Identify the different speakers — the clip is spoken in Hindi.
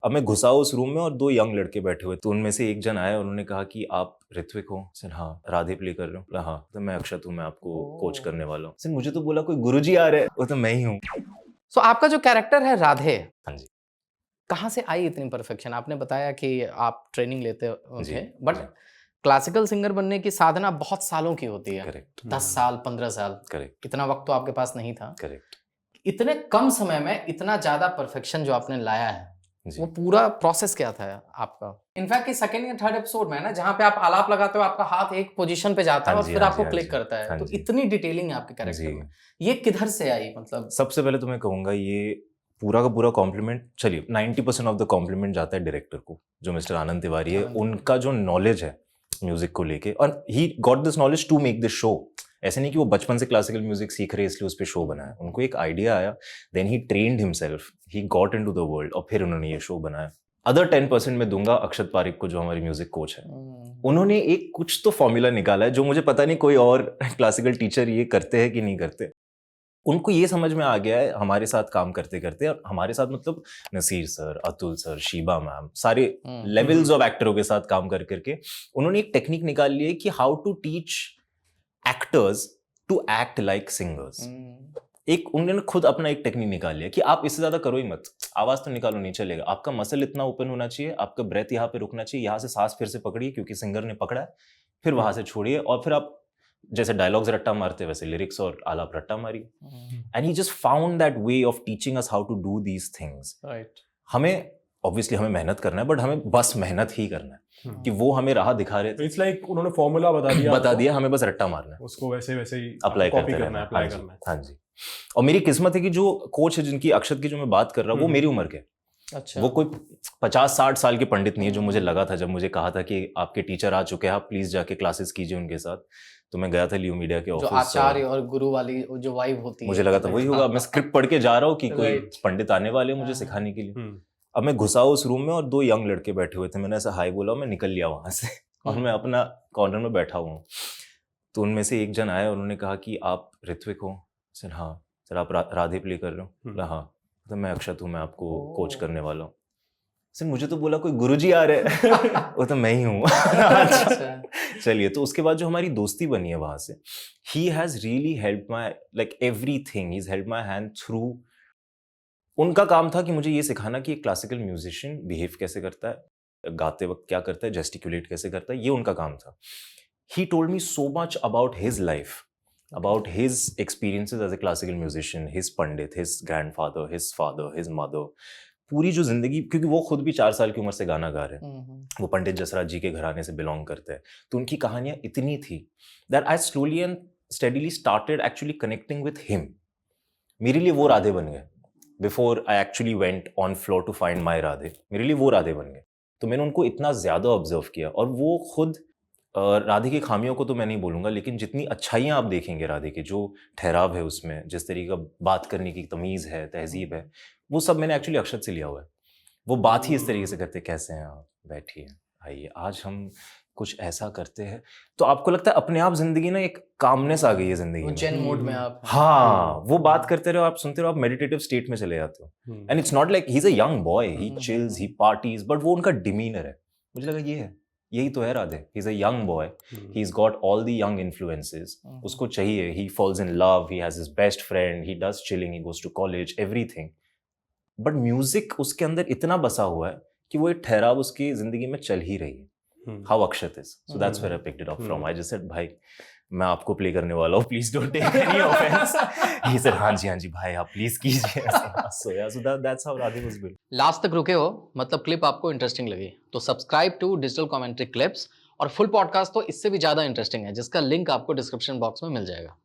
Speaker 1: अब मैं घुसा उस रूम में और 2 यंग लड़के बैठे हुए, तो उनमें से एक जन आया, उन्होंने कहा कि आप ऋत्विक हो? सर हाँ। राधे प्ले कर रहे हो? बोला, हाँ। तो मैं अक्षत हूँ, मैं आपको कोच करने वाला हूँ। सर मुझे तो बोला कोई गुरुजी आ रहे हैं, वो तो मैं ही हूँ।
Speaker 2: सो आपका जो कैरेक्टर है राधे,
Speaker 1: हाँ जी।
Speaker 2: कहाँ से आई इतनी परफेक्शन? आपने बताया कि आप ट्रेनिंग लेते
Speaker 1: जी,
Speaker 2: थे, बट
Speaker 1: जी।
Speaker 2: क्लासिकल सिंगर बनने की साधना बहुत सालों की होती है।
Speaker 1: करेक्ट,
Speaker 2: 10 साल, 15 साल,
Speaker 1: करेक्ट,
Speaker 2: इतना वक्त तो आपके पास नहीं था।
Speaker 1: करेक्ट।
Speaker 2: इतने कम समय में इतना ज़्यादा परफेक्शन जो आपने लाया है,
Speaker 1: जी।
Speaker 2: वो पूरा प्रोसेस क्या था आपका? इनफैक्ट कि सेकंड या थर्ड एपिसोड में है ना, जहाँ पे आप आलाप लगाते हो, आपका हाथ एक पोजीशन पे जाता है
Speaker 1: हाँ
Speaker 2: और
Speaker 1: जी,
Speaker 2: फिर
Speaker 1: हाँ जी,
Speaker 2: आपको
Speaker 1: हाँ
Speaker 2: क्लिक
Speaker 1: जी।
Speaker 2: करता है।
Speaker 1: हाँ
Speaker 2: तो
Speaker 1: जी।
Speaker 2: इतनी डिटेलिंग है आपके कैरेक्टर
Speaker 1: जी।
Speaker 2: में। ये किधर से आई मतलब?
Speaker 1: सबसे पहले तो मैं कहूँगा ये पूरा का पूरा कॉम्प्लीमेंट, चलिए 90% ऑफ द कॉम्प्लीमेंट जाता है डायरेक्टर को, जो मिस्टर आनंद तिवारी है।
Speaker 2: आनंद तिवारी।
Speaker 1: उनका जो नॉलेज है म्यूजिक को लेके, और he got this knowledge to make this show. ऐसे नहीं कि वो बचपन से क्लासिकल म्यूजिक सीख रहे इसलिए उस पर शो बनाया। उनको एक आइडिया आया, then he trained himself, he got into the world, और फिर उन्होंने ये शो बनाया। अदर 10% में दूंगा अक्षत पारिक को, जो हमारी म्यूजिक कोच है। उन्होंने एक कुछ तो फॉर्मूला निकाला है जो मुझे पता नहीं कोई और क्लासिकल टीचर ये करते हैं कि नहीं करते। उनको ये समझ में आ गया है हमारे साथ काम करते करते, और हमारे साथ मतलब Naseer sir, Atul sir, Sheeba ma'am, सारे लेवल्स ऑफ एक्टरों के साथ काम कर करके उन्होंने एक टेक्निक निकाल ली है कि how to teach actors to act like singers. एक उन्होंने खुद अपना एक टेक्निक निकाल लिया कि आप इससे ज्यादा करो ही मत, आवाज तो निकालो नहीं चलेगा, आपका मसल इतना ओपन होना चाहिए, आपका ब्रेथ यहाँ पे रुकना चाहिए, यहाँ से सांस फिर से पकड़िए क्योंकि सिंगर ने पकड़ा है, फिर वहां से छोड़िए, और फिर आप जैसे डायलॉग्स रट्टा मारते वैसे लिरिक्स और आलाप रट्टा मारिए। And he just found that way of teaching us how to do these things.
Speaker 2: Right.
Speaker 1: हमें ऑब्वियसली हमें मेहनत करना है, बट हमें बस मेहनत ही करना है कि वो हमें राह दिखा रहे थे।
Speaker 3: इट्स लाइक उन्होंने फॉर्मूला बता
Speaker 1: बता दिया, हमें बस रट्टा मारना है,
Speaker 3: उसको वैसे वैसे ही
Speaker 1: अप्लाई
Speaker 3: कॉपी
Speaker 1: करते
Speaker 3: करना
Speaker 1: रहना
Speaker 3: है,
Speaker 1: है।
Speaker 3: अप्लाई
Speaker 1: हाँ जी,
Speaker 3: करना है।
Speaker 1: हाँ जी। और मेरी किस्मत है कि जो कोच है जिनकी अक्षत की जो मैं बात कर रहा हूँ, वो मेरी उम्र के।
Speaker 2: अच्छा।
Speaker 1: वो कोई 50-60 साल के पंडित नहीं है, जो मुझे लगा था जब मुझे कहा था कि आपके टीचर आ चुके हैं, आप प्लीज जाके क्लासेस कीजिए उनके साथ। तो मैं गया था लियो मीडिया के
Speaker 2: जो
Speaker 1: ऑफिस,
Speaker 2: आचार्य और गुरु वाली जो वाइब होती है,
Speaker 1: मुझे लगा था वही होगा। मैं स्क्रिप्ट पढ़ के जा रहा हूँ कि कोई
Speaker 2: Right.
Speaker 1: पंडित आने वाले हैं मुझे सिखाने के लिए। अब मैं घुसा उस रूम में और 2 यंग लड़के बैठे हुए थे, मैंने ऐसा हाई बोला, मैं निकल लिया वहां से और मैं अपना कॉर्नर में बैठा हुआ हूँ। तो उनमें से एक जन आया, उन्होंने कहा कि आप ऋत्विक हो? सर हाँ। सर आप राधे प्ले कर रहे हो? बोला हाँ। तो मैं अक्षत हूँ, मैं आपको कोच करने वाला हूँ। सर मुझे तो बोला कोई गुरुजी आ रहे हैं वो तो मैं ही हूँ। चलिए, तो उसके बाद जो हमारी दोस्ती बनी है वहां से, he has really help my like everything, he has help my hand through. उनका काम था कि मुझे ये सिखाना कि एक क्लासिकल म्यूजिशियन बिहेव कैसे करता है, गाते वक्त क्या करता है, जेस्टिकुलेट कैसे करता है, ये उनका काम था। He told me so much about his life, about his experiences as a classical musician, his pandit, his grandfather, his father, his mother, पूरी जो जिंदगी, क्योंकि वो खुद भी 4 साल की उम्र से गाना गा रहे हैं, वो पंडित जसराज जी के घराने से बिलोंग करते हैं, तो उनकी कहानियां इतनी थी that I slowly and steadily started actually connecting with him. मेरे लिए वो राधे बन गए before I actually went on floor to find my Radhe, मेरे लिए वो राधे बन गए। तो मैंने उनको इतना ज्यादा ऑब्जर्व किया, और वो खुद राधे की खामियों को तो मैं नहीं बोलूंगा, लेकिन जितनी अच्छाइयां आप देखेंगे राधे की, जो ठहराव है उसमें, जिस तरीके का बात करने की तमीज है, तहजीब है, वो सब मैंने एक्चुअली अक्षत से लिया हुआ है। वो बात ही इस तरीके से करते, कैसे हैं आप, बैठिए, आइए, आज हम कुछ ऐसा करते हैं, तो आपको लगता है अपने आप जिंदगी ना एक कामनेस आ गई है जिंदगी में,
Speaker 2: जेन मोड में आप।
Speaker 1: हाँ, वो बात करते रहो, आप सुनते रहो, आप मेडिटेटिव स्टेट में चले जाते हो। And it's not like he is a young boy, he chills, he parties, but वो उनका डिमीनर है। मुझे लगा ये है, यही तो है Radhe. He is a young boy, he is got all the young influences, उसको चाहिए, he falls in love, he has his best friend, he does chilling, he goes to college, everything, but music उसके अंदर इतना बसा हुआ है कि वो एक ठहराव उसकी जिंदगी में चल ही रही है। How Akshat is, so that's where I picked it up from. I just said, भाई मैं आपको प्ले करने वाला हूँ, please don't take any offence. He said, हाँ जी भाई, आप प्लीज कीजिए। So yeah, so that's how Radhe was built.
Speaker 2: Last तक रुके हो, मतलब क्लिप आपको इंटरेस्टिंग लगी, तो subscribe to Digital Commentary clips, और फुल पॉडकास्ट तो इससे भी ज्यादा इंटरेस्टिंग है, जिसका लिंक आपको डिस्क्रिप्शन बॉक्स में मिल जाएगा।